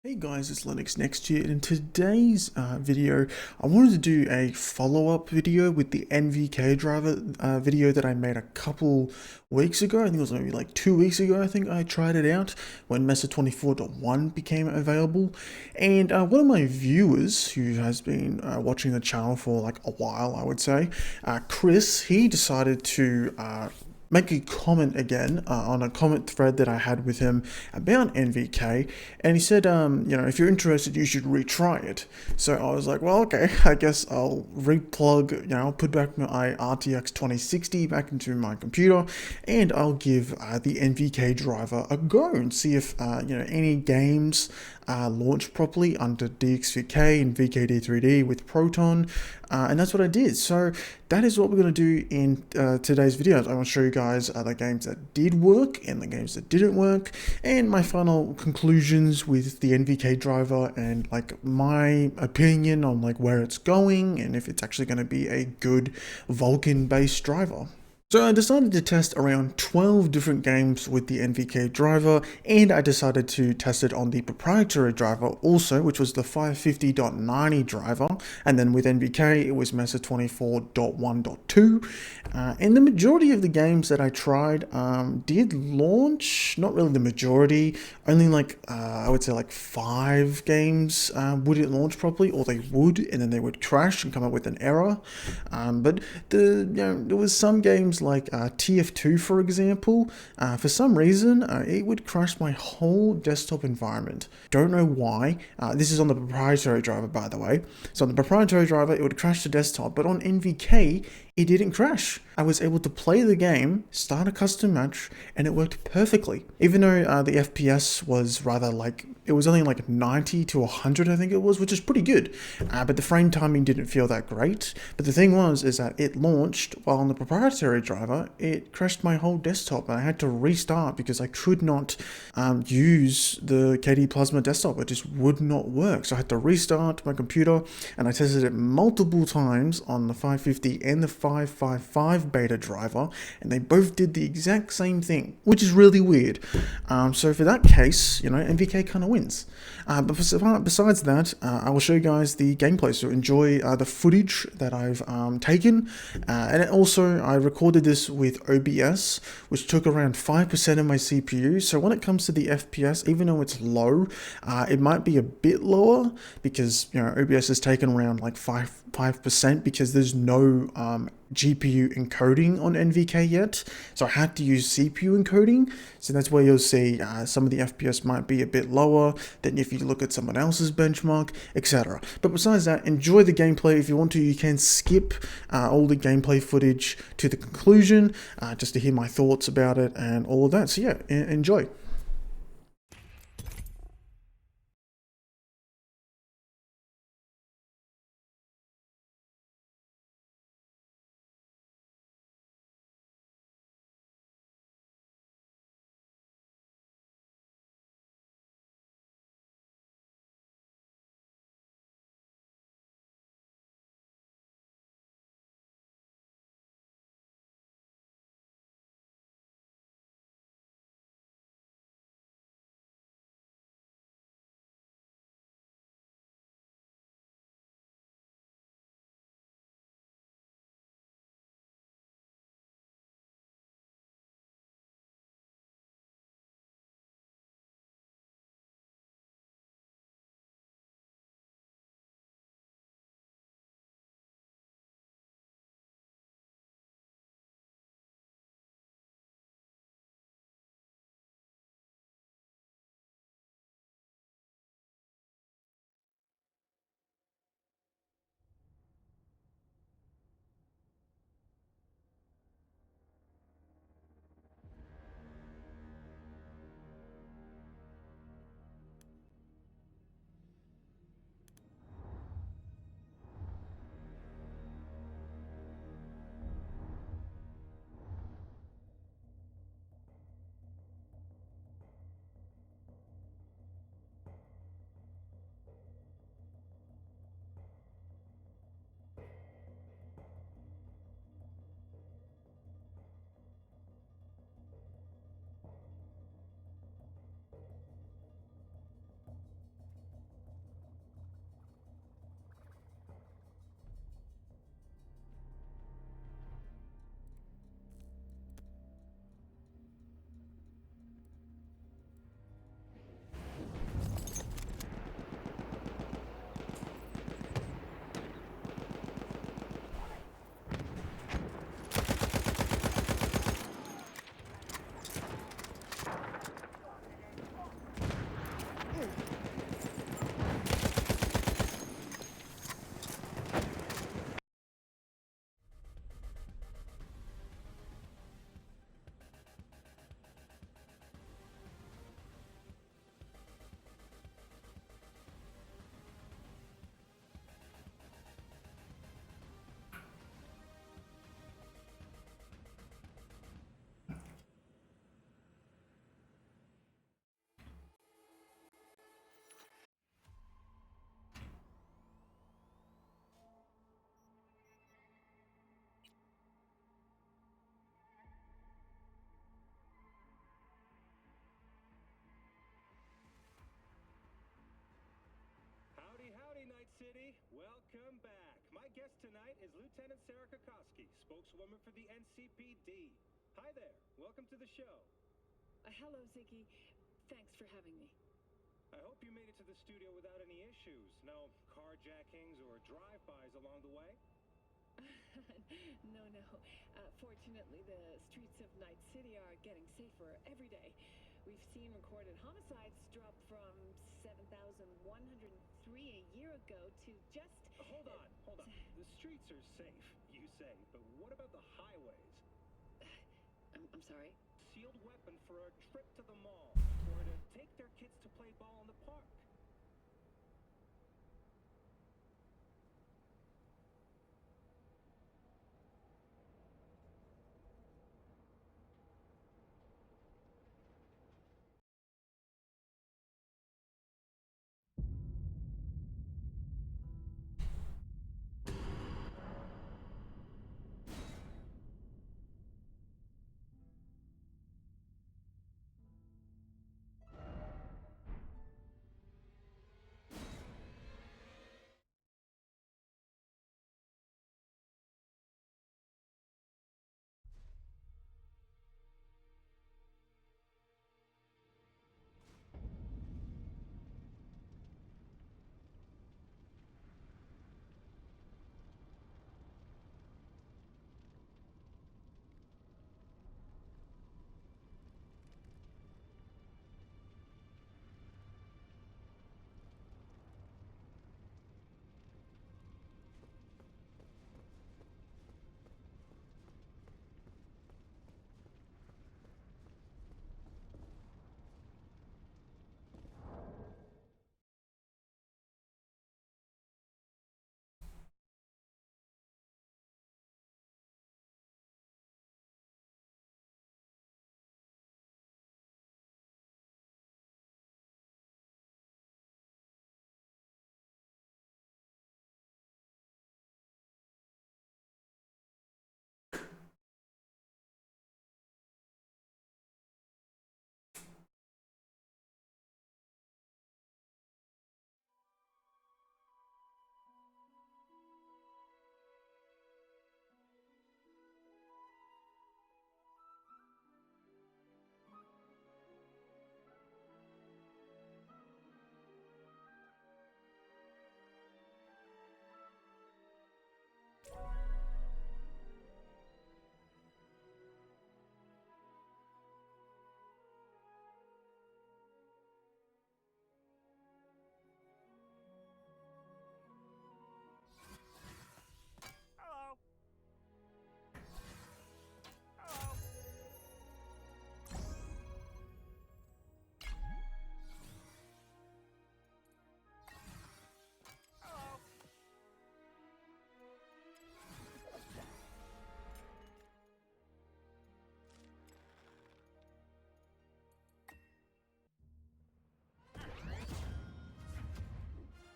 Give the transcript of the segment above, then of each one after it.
Hey guys, it's Linux Next here. In today's video, I wanted to do a follow-up video with the NVK driver video that I made a couple weeks ago. I think it was maybe like 2 weeks ago. I think I tried it out when Mesa 24.1 became available. And one of my viewers, who has been watching the channel for like a while, I would say, Chris, he decided to make a comment again on a comment thread that I had with him about NVK, and he said, if you're interested, you should retry it. So I was like, well, okay, I guess I'll replug, I'll put back my RTX 2060 back into my computer, and I'll give the NVK driver a go and see if, any games launched properly under DXVK and VKD3D with Proton, and that's what I did. So that is what we're going to do in today's video. I want to show you guys the games that did work and the games that didn't work, and my final conclusions with the NVK driver, and like my opinion on like where it's going and if it's actually going to be a good Vulkan based driver. So I decided to test around 12 different games with the NVK driver, and I decided to test it on the proprietary driver also, which was the 550.90 driver, and then with NVK it was Mesa 24.1.2, and the majority of the games that I tried did launch. Not really the majority, only like I would say like 5 games wouldn't launch properly, or they would and then they would crash and come up with an error, but there was some games like TF2, for example. For some reason, it would crash my whole desktop environment. Don't know why. This is on the proprietary driver, by the way. So on the proprietary driver, it would crash the desktop, but on NVK, it didn't crash. I was able to play the game, start a custom match, and it worked perfectly. Even though the FPS was rather like, it was only like 90 to 100, I think it was, which is pretty good. But the frame timing didn't feel that great. But the thing is that it launched while on the proprietary driver, it crashed my whole desktop, and I had to restart because I could not use the KD Plasma desktop. It just would not work. So I had to restart my computer, and I tested it multiple times on the 550 and the 555 beta driver, and they both did the exact same thing, which is really weird. So for that case, NVK kind of wins. But besides that, I will show you guys the gameplay, so enjoy the footage that I've taken. And also, I recorded this with OBS, which took around 5% of my CPU. So when it comes to the FPS, even though it's low, it might be a bit lower because OBS has taken around like 5% because there's no GPU encoding on NVK yet, so I had to use CPU encoding. So that's where you'll see some of the FPS might be a bit lower than if you look at someone else's benchmark, etc. But besides that, enjoy the gameplay. If you want to, you can skip all the gameplay footage to the conclusion, just to hear my thoughts about it and all of that. So yeah, enjoy. City, welcome back. My guest tonight is Lieutenant Sarah Kokoski, spokeswoman for the NCPD. Hi there, welcome to the show. Hello, Ziggy. Thanks for having me. I hope you made it to the studio without any issues. No carjackings or drive-bys along the way? No. Fortunately, the streets of Night City are getting safer every day. We've seen recorded homicides drop from 7,103 a year ago to just... Hold on. The streets are safe, you say, but what about the highways? I'm sorry? Sealed weapon for a trip to the mall, or to take their kids to play ball in the park.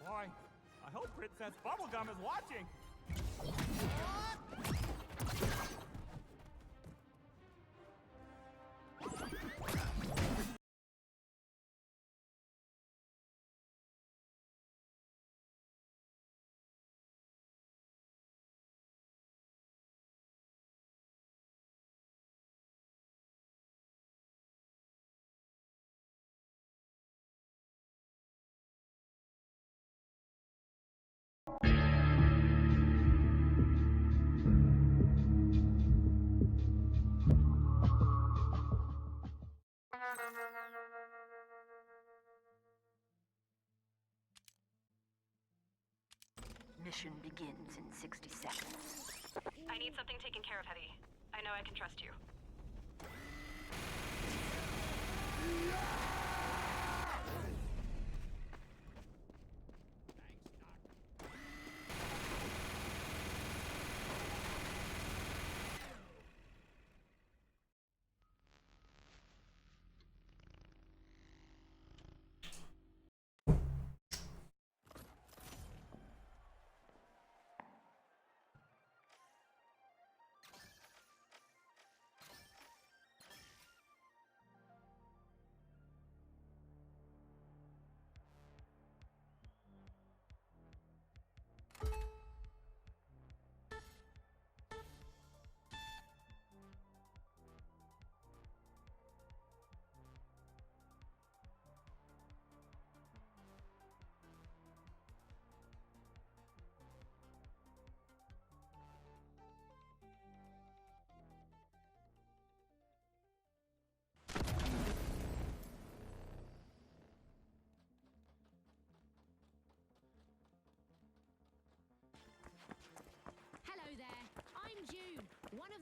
Boy, I hope Princess Bubblegum is watching! Mission begins in 60 seconds. I need something taken care of, Hetty. I know I can trust you.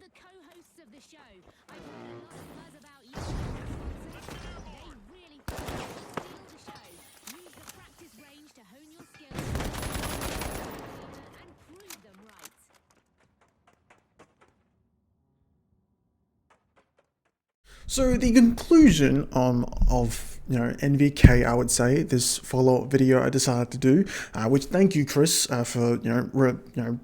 the co-hosts of the show. I've heard a lot of buzz about you. They really steal the show. Use the practice range to hone your skills and prove them right. So the conclusion of NVK, I would say, this follow-up video I decided to do, which thank you, Chris, for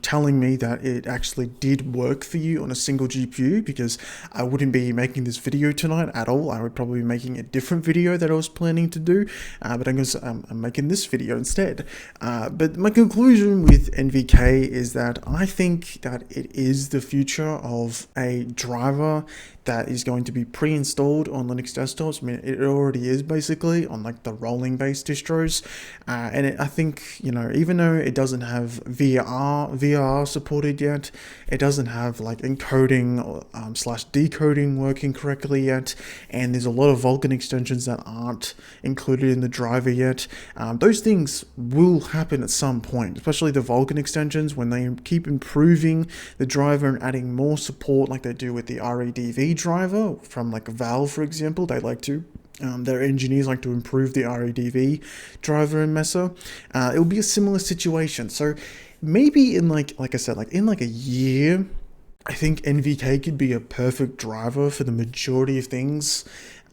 telling me that it actually did work for you on a single GPU, because I wouldn't be making this video tonight at all. I would probably be making a different video that I was planning to do, but I'm making this video instead. But my conclusion with NVK is that I think that it is the future of a driver that is going to be pre-installed on Linux desktops. I mean, it already is basically on like the rolling based distros, and I think, even though it doesn't have VR supported yet, it doesn't have like encoding slash decoding working correctly yet, and there's a lot of Vulkan extensions that aren't included in the driver yet. Those things will happen at some point, especially the Vulkan extensions, when they keep improving the driver and adding more support like they do with the REDV driver from like Valve, for example. They like to their engineers like to improve the REDV driver in Mesa. It will be a similar situation. So maybe in like I said, like in like a year, I think NVK could be a perfect driver for the majority of things,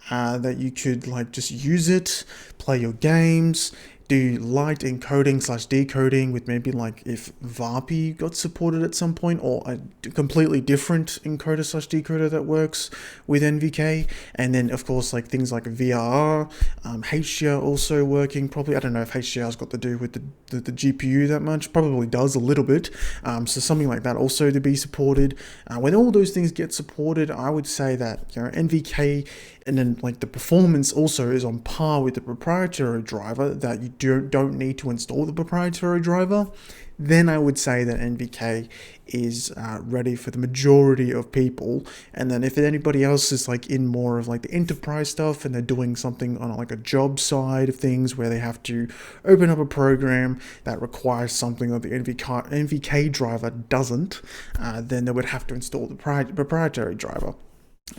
that you could like just use it, play your games, do light encoding slash decoding with maybe like if VARPy got supported at some point, or a completely different encoder slash decoder that works with NVK. And then of course like things like VRR, HDR also working probably. I don't know if HDR's got to do with the GPU that much, probably does a little bit. So something like that also to be supported. When all those things get supported, I would say that NVK, and then like the performance also is on par with the proprietary driver, that you don't need to install the proprietary driver. Then I would say that NVK is ready for the majority of people. And then if anybody else is like in more of like the enterprise stuff, and they're doing something on like a job side of things where they have to open up a program that requires something that the NVK driver doesn't, then they would have to install the proprietary driver.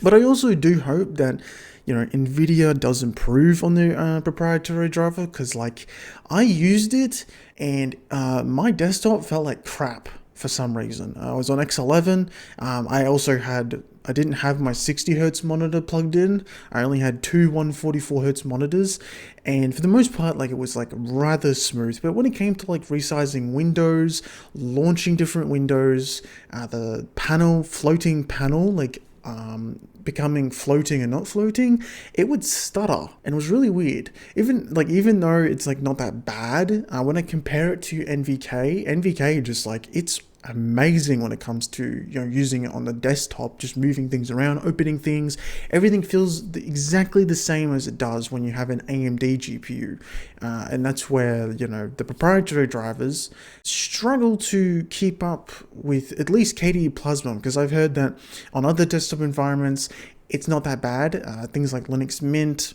But I also do hope that NVIDIA does improve on their proprietary driver, because like I used it and my desktop felt like crap for some reason. I was on X11. I didn't have my 60 Hz monitor plugged in. I only had two 144 Hz monitors, and for the most part, like it was like rather smooth. But when it came to like resizing windows, launching different windows, the floating panel, like becoming floating and not floating, it would stutter, and it was really weird. Even though it's like not that bad, when I compare it to NVK just like, it's amazing when it comes to using it on the desktop, just moving things around, opening things. Everything feels exactly the same as it does when you have an AMD GPU, and that's where the proprietary drivers struggle to keep up with at least KDE Plasma, because I've heard that on other desktop environments it's not that bad. Things like Linux Mint,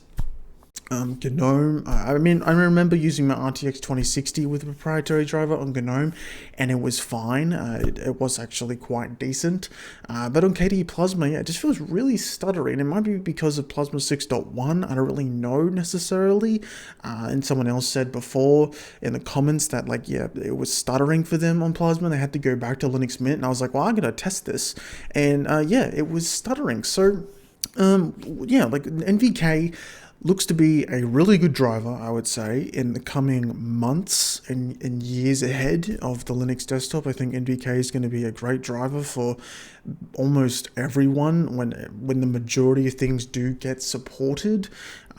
GNOME. I remember using my RTX 2060 with a proprietary driver on GNOME, and it was fine. It was actually quite decent. But on KDE Plasma, it just feels really stuttery, and it might be because of Plasma 6.1. I don't really know necessarily. And someone else said before in the comments that it was stuttering for them on Plasma. They had to go back to Linux Mint, and I was like, well, I'm gonna test this, and it was stuttering. So NVK looks to be a really good driver, I would say, in the coming months and years ahead of the Linux desktop. I think NVK is going to be a great driver for almost everyone when the majority of things do get supported.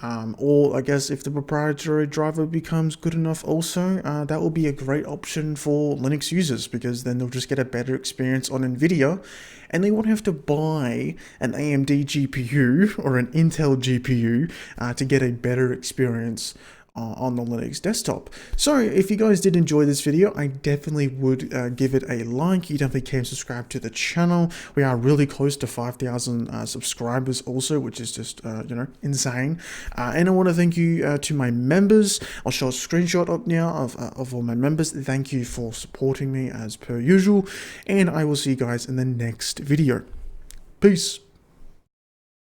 Or I guess if the proprietary driver becomes good enough also, that will be a great option for Linux users, because then they'll just get a better experience on NVIDIA, and they won't have to buy an AMD GPU or an Intel GPU to get a better experience on the Linux desktop. So if you guys did enjoy this video, I definitely would give it a like. You definitely can subscribe to the channel. We are really close to 5,000 subscribers also, which is just insane. And I want to thank you to my members. I'll show a screenshot up now of all my members. Thank you for supporting me as per usual, and I will see you guys in the next video. Peace.